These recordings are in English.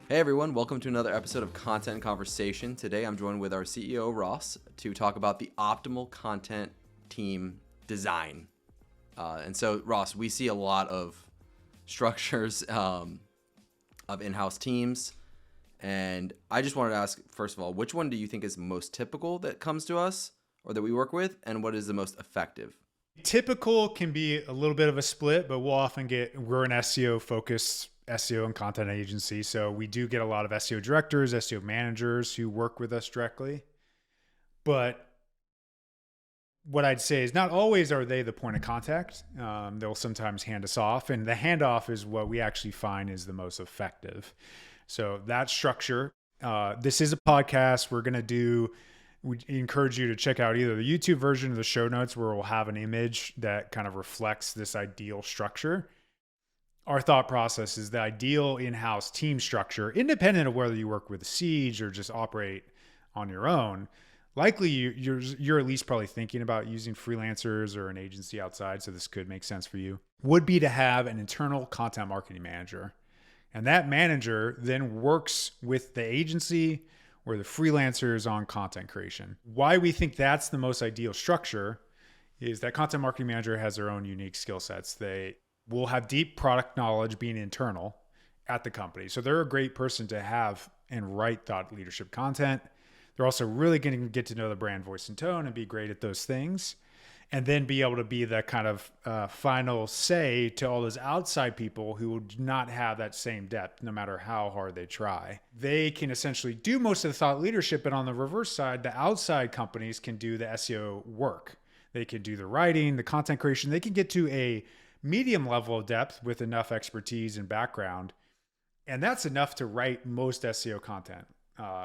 Hey everyone, welcome to another episode of Content Conversation. Today I'm joined with our CEO Ross to talk about the optimal content team design. And so Ross, we see a lot of structures of in-house teams. And I just wanted to ask, first of all, which one do you think is most typical that comes to us or that we work with? And what is the most effective? Typical can be a little bit of a split, but we're an SEO focused SEO and content agency. So we do get a lot of SEO directors, SEO managers who work with us directly. But what I'd say is not always are they the point of contact. They'll sometimes hand us off, and the handoff is what we actually find is the most effective. So that structure, this is a podcast. We encourage you to check out either the YouTube version or the show notes where we'll have an image that kind of reflects this ideal structure. Our thought process is the ideal in-house team structure, independent of whether you work with Siege or just operate on your own. Likely you're at least probably thinking about using freelancers or an agency outside, so this could make sense for you, would be to have an internal content marketing manager. And that manager then works with the agency or the freelancers on content creation. Why we think that's the most ideal structure is that content marketing manager has their own unique skill sets. They will have deep product knowledge being internal at the company. So they're a great person to have and write thought leadership content. They're also really going to get to know the brand voice and tone and be great at those things. And then be able to be the kind of final say to all those outside people who would not have that same depth, no matter how hard they try. They can essentially do most of the thought leadership, but on the reverse side, the outside companies can do the SEO work. They can do the writing, the content creation. They can get to a medium level of depth with enough expertise and background. And that's enough to write most SEO content.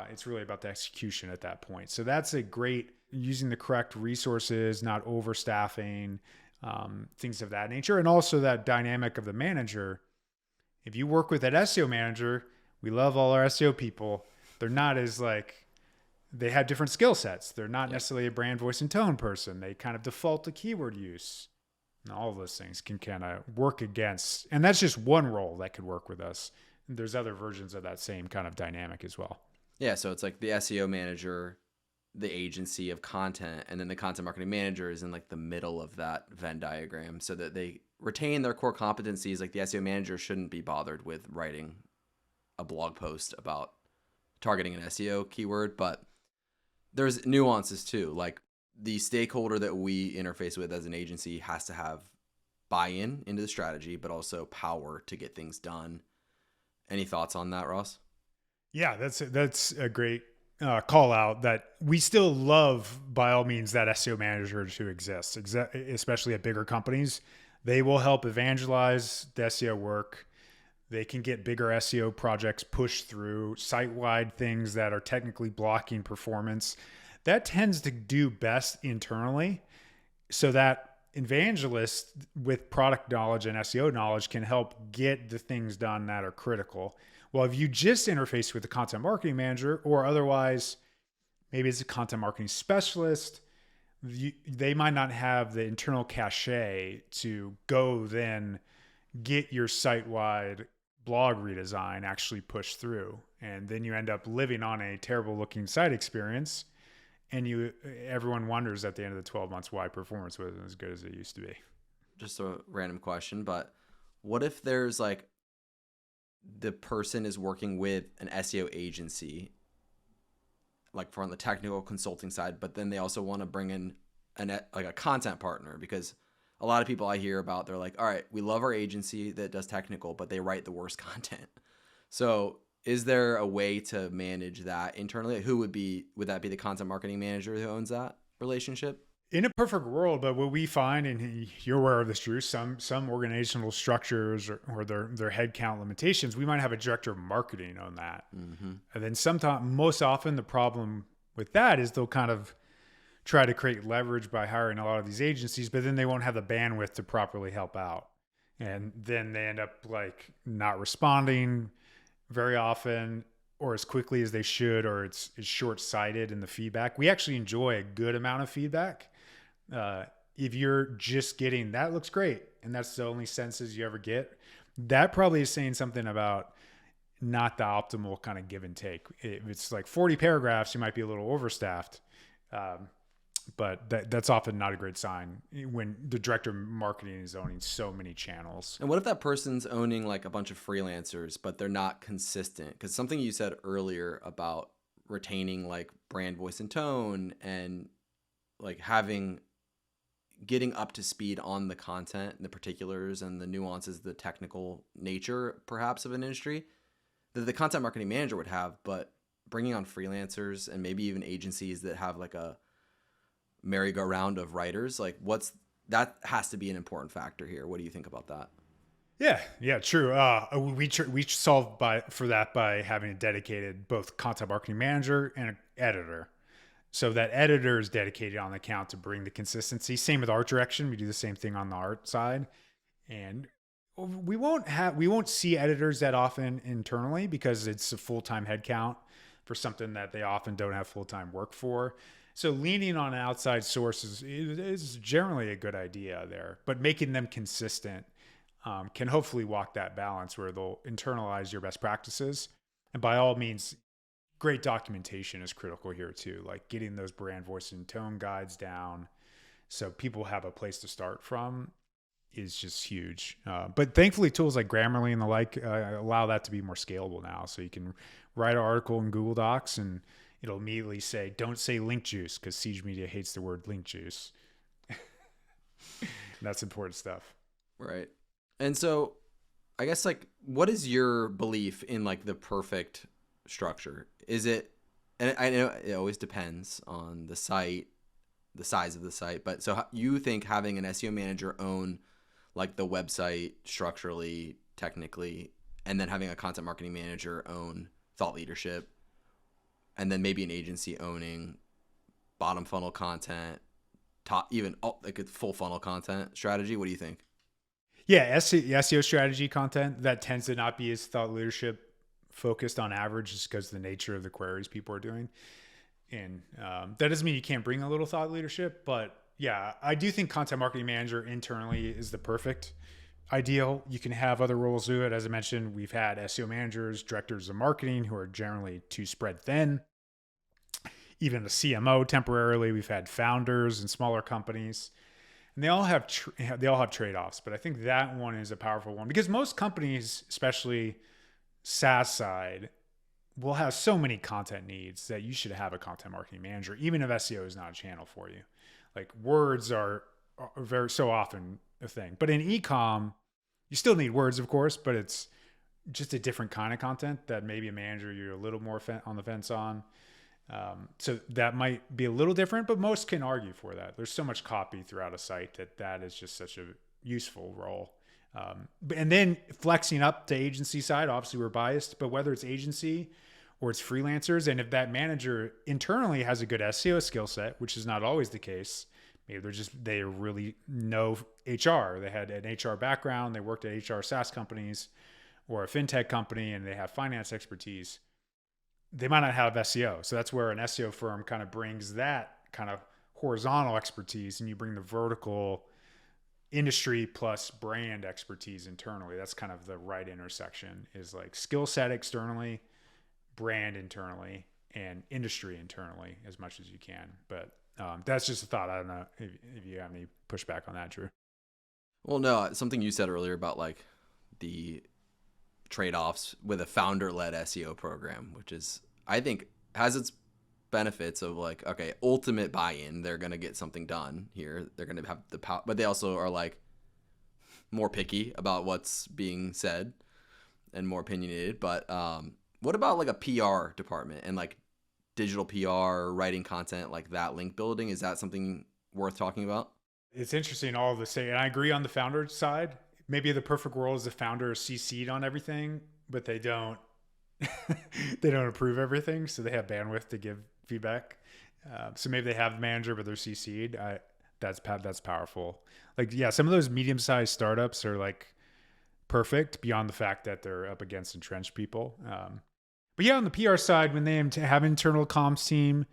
It's really about the execution at that point. So that's a great, using the correct resources, not overstaffing, things of that nature. And also that dynamic of the manager. If you work with that SEO manager, we love all our SEO people. They're not as they have different skill sets. They're not necessarily a brand voice and tone person. They kind of default to keyword use. And all of those things can kind of work against. And that's just one role that could work with us. There's other versions of that same kind of dynamic as well. Yeah, so it's like the SEO manager, the agency of content, and then the content marketing manager is in like the middle of that Venn diagram so that they retain their core competencies. Like the SEO manager shouldn't be bothered with writing a blog post about targeting an SEO keyword, but there's nuances too. Like the stakeholder that we interface with as an agency has to have buy-in into the strategy, but also power to get things done. Any thoughts on that, Ross? Yeah, that's a great call out that we still love, by all means, that SEO manager to exist, especially at bigger companies. They will help evangelize the SEO work. They can get bigger SEO projects pushed through, site-wide things that are technically blocking performance. That tends to do best internally, so that evangelists with product knowledge and SEO knowledge can help get the things done that are critical. Well, if you just interface with the content marketing manager, or otherwise, maybe it's a content marketing specialist, they might not have the internal cachet to go then get your site-wide blog redesign actually pushed through. And then you end up living on a terrible looking site experience. And everyone wonders at the end of the 12 months why performance wasn't as good as it used to be. Just a random question, but what if there's like the person is working with an SEO agency, like from the technical consulting side, but then they also want to bring in a content partner? Because a lot of people I hear about, they're like, all right, we love our agency that does technical, but they write the worst content. So is there a way to manage that internally? Would that be the content marketing manager who owns that relationship? In a perfect world, but what we find, and you're aware of this, Drew, some organizational structures or their headcount limitations, we might have a director of marketing on that. Mm-hmm. And then most often the problem with that is they'll kind of try to create leverage by hiring a lot of these agencies, but then they won't have the bandwidth to properly help out. And then they end up like not responding very often or as quickly as they should, or it's short-sighted in the feedback. We actually enjoy a good amount of feedback. If you're just getting, that looks great, and that's the only senses you ever get, that probably is saying something about not the optimal kind of give and take. If it's like 40 paragraphs, you might be a little overstaffed. But that's often not a great sign when the director of marketing is owning so many channels. And what if that person's owning like a bunch of freelancers, but they're not consistent? Because something you said earlier about retaining like brand voice and tone and like getting up to speed on the content and the particulars and the nuances, the technical nature perhaps of an industry that the content marketing manager would have, but bringing on freelancers and maybe even agencies that have like a merry-go-round of writers, like that has to be an important factor here. What do you think about that? Yeah, true. We solved for that by having a dedicated both content marketing manager and an editor. So that editor is dedicated on the account to bring the consistency. Same with art direction. We do the same thing on the art side. And we won't see editors that often internally because it's a full-time headcount for something that they often don't have full-time work for. So leaning on outside sources is generally a good idea there, but making them consistent can hopefully walk that balance where they'll internalize your best practices. And by all means, great documentation is critical here too, like getting those brand voice and tone guides down so people have a place to start from is just huge. But thankfully tools like Grammarly and the like allow that to be more scalable now. So you can write an article in Google Docs and it'll immediately say, don't say link juice, because Siege Media hates the word link juice. That's important stuff. Right. And so I guess like, what is your belief in like the perfect structure? Is it, and I know it always depends on the site, the size of the site, but so you think having an SEO manager own like the website structurally, technically, and then having a content marketing manager own thought leadership, and then maybe an agency owning bottom funnel content, top, even like a full funnel content strategy. What do you think? Yeah, SEO strategy content that tends to not be as thought leadership focused on average just because of the nature of the queries people are doing. And that doesn't mean you can't bring a little thought leadership, but yeah, I do think content marketing manager internally is the perfect ideal. You can have other roles do it. As I mentioned, we've had SEO managers, directors of marketing who are generally too spread thin. Even a CMO temporarily. We've had founders in smaller companies, and they all have trade-offs. But I think that one is a powerful one because most companies, especially SaaS side, will have so many content needs that you should have a content marketing manager, even if SEO is not a channel for you. Like words are very so often a thing, but in e-com, you still need words, of course, but it's just a different kind of content that maybe a manager you're a little more on the fence on. So that might be a little different, but most can argue for that. There's so much copy throughout a site that is just such a useful role. And then flexing up to agency side, obviously we're biased, but whether it's agency or it's freelancers, and if that manager internally has a good SEO skill set, which is not always the case, maybe they really know HR. They had an HR background, they worked at HR SaaS companies or a fintech company, and they have finance expertise. They might not have SEO. So that's where an SEO firm kind of brings that kind of horizontal expertise, and you bring the vertical industry plus brand expertise internally. That's kind of the right intersection, is like skill set externally, brand internally, and industry internally as much as you can. But that's just a thought. I don't know if you have any pushback on that, Drew. Well, no, something you said earlier about like the trade-offs with a founder-led SEO program, which is, I think, has its benefits of like, okay, ultimate buy-in. They're going to get something done here. They're going to have the power, but they also are like more picky about what's being said and more opinionated. But what about like a PR department and like digital PR, writing content, like that link building? Is that something worth talking about? It's interesting, all of this, and I agree on the founder side. Maybe the perfect world is the founder is CC'd on everything, but they don't they don't approve everything, so they have bandwidth to give feedback. So maybe they have the manager, but they're CC'd. That's powerful. Like, yeah, some of those medium-sized startups are like perfect beyond the fact that they're up against entrenched people. But yeah, on the PR side, when they have internal comms team,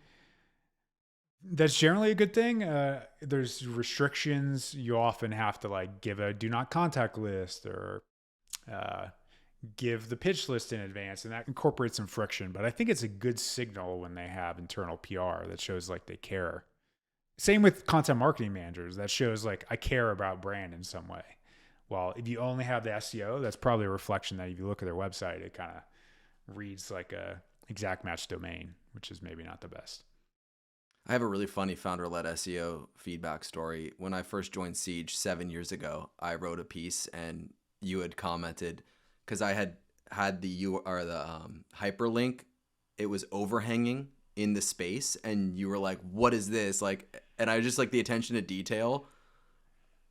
that's generally a good thing. There's restrictions. You often have to like give a do not contact list or give the pitch list in advance, and that incorporates some friction. But I think it's a good signal when they have internal PR that shows like they care. Same with content marketing managers. That shows like I care about brand in some way. Well, if you only have the SEO, that's probably a reflection that if you look at their website, it kind of reads like a exact match domain, which is maybe not the best. I have a really funny founder-led SEO feedback story. When I first joined Siege 7 years ago, I wrote a piece and you had commented because I had the hyperlink. It was overhanging in the space, and you were like, "What is this?" Like, and I just like the attention to detail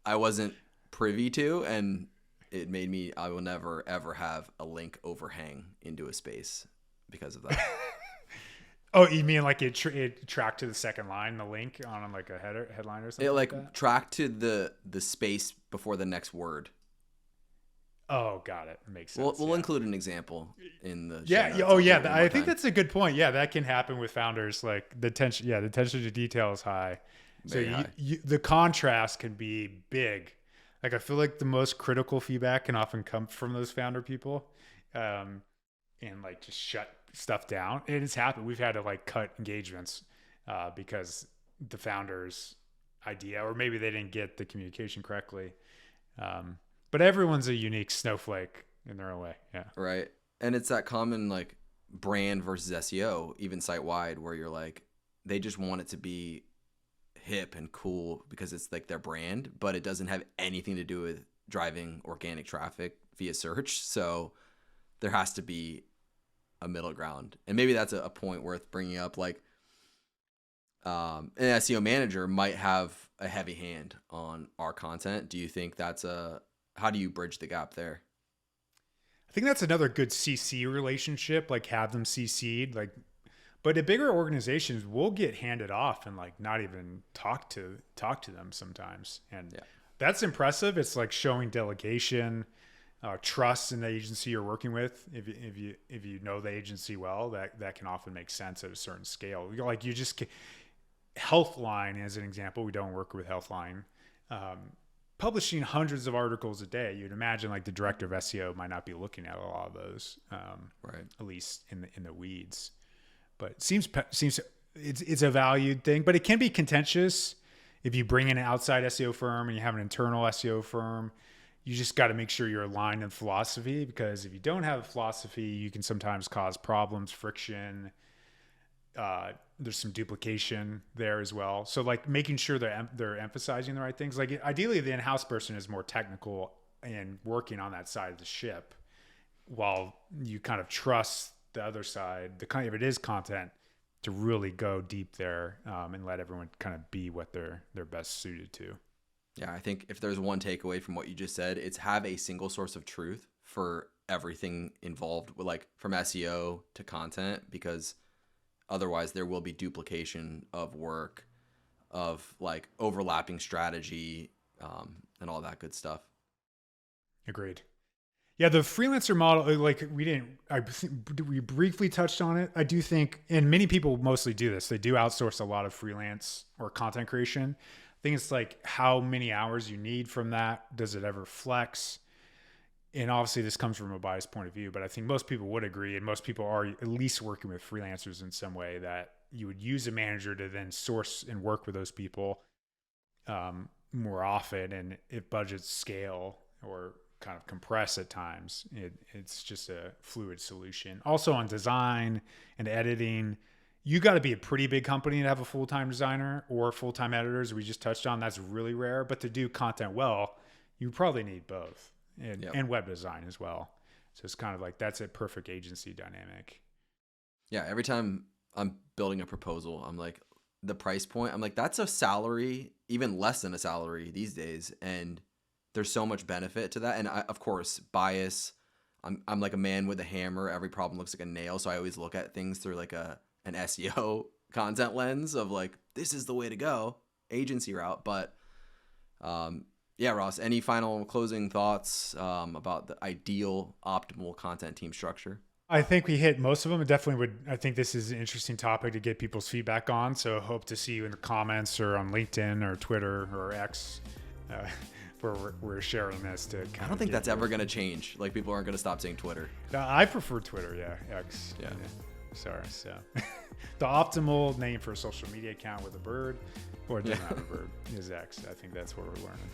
I wasn't privy to, and it made me. I will never ever have a link overhang into a space because of that. Oh, you mean like it tracked to the second line, the link on like a headline or something? It like that? tracked to the space before the next word. Oh, got it. Makes sense. We'll include an example in the yeah. show notes. Oh, yeah. I think time. that's a good point. Yeah, that can happen with founders. Like the attention to detail is high. Very high. The contrast can be big. Like I feel like the most critical feedback can often come from those founder people, and like just shut stuff down. And it's happened. We've had to like cut engagements because the founder's idea, or maybe they didn't get the communication correctly. But everyone's a unique snowflake in their own way. Yeah. Right. And it's that common like brand versus SEO, even site wide, where you're like, they just want it to be hip and cool because it's like their brand, but it doesn't have anything to do with driving organic traffic via search. So there has to be a middle ground. And maybe that's a point worth bringing up. Like an SEO manager might have a heavy hand on our content. Do you think how do you bridge the gap there? I think that's another good CC relationship, like have them CC'd, like, but at bigger organizations, we'll get handed off and like not even talk to them sometimes. And that's impressive. It's like showing delegation, trust in the agency you're working with. If you know the agency well, that can often make sense at a certain scale. Like you just Healthline as an example, we don't work with Healthline. Publishing hundreds of articles a day, you'd imagine like the director of SEO might not be looking at a lot of those, right? At least in the weeds. But it seems it's a valued thing, but it can be contentious if you bring in an outside SEO firm and you have an internal SEO firm. You just got to make sure you're aligned in philosophy, because if you don't have a philosophy, you can sometimes cause problems, friction. There's some duplication there as well. So like making sure they're emphasizing the right things. Like ideally the in-house person is more technical and working on that side of the ship, while you kind of trust the other side, if it is content, to really go deep there and let everyone kind of be what they're best suited to. Yeah, I think if there's one takeaway from what you just said, it's have a single source of truth for everything involved, with like from SEO to content, because otherwise there will be duplication of work, of like overlapping strategy, and all that good stuff. Agreed. Yeah, the freelancer model, like we briefly touched on it. I do think, and many people mostly do this, they do outsource a lot of freelance or content creation. I think it's like how many hours you need from that. Does it ever flex? And obviously this comes from a biased point of view, but I think most people would agree, and most people are at least working with freelancers in some way, that you would use a manager to then source and work with those people more often. And if budgets scale or kind of compress at times, it's just a fluid solution. Also on design and editing, you got to be a pretty big company to have a full-time designer or full-time editors. We just touched on that's really rare, but to do content well, you probably need both. And web design as well. So it's kind of like that's a perfect agency dynamic. Yeah, every time I'm building a proposal, I'm like, the price point, I'm like, that's a salary, even less than a salary these days. And there's so much benefit to that. And I, of course, bias. I'm like a man with a hammer. Every problem looks like a nail. So I always look at things through like an SEO content lens of like, this is the way to go, agency route. But yeah, Ross, any final closing thoughts about the ideal optimal content team structure? I think we hit most of them. I think this is an interesting topic to get people's feedback on. So hope to see you in the comments or on LinkedIn or Twitter or X. where we're sharing this to kind of. I don't think that's ever going to change. Like, people aren't going to stop saying Twitter. I prefer Twitter. Yeah, X. Yeah. Sorry. So, the optimal name for a social media account with a bird, or it doesn't have a bird, is X. I think that's what we're learning.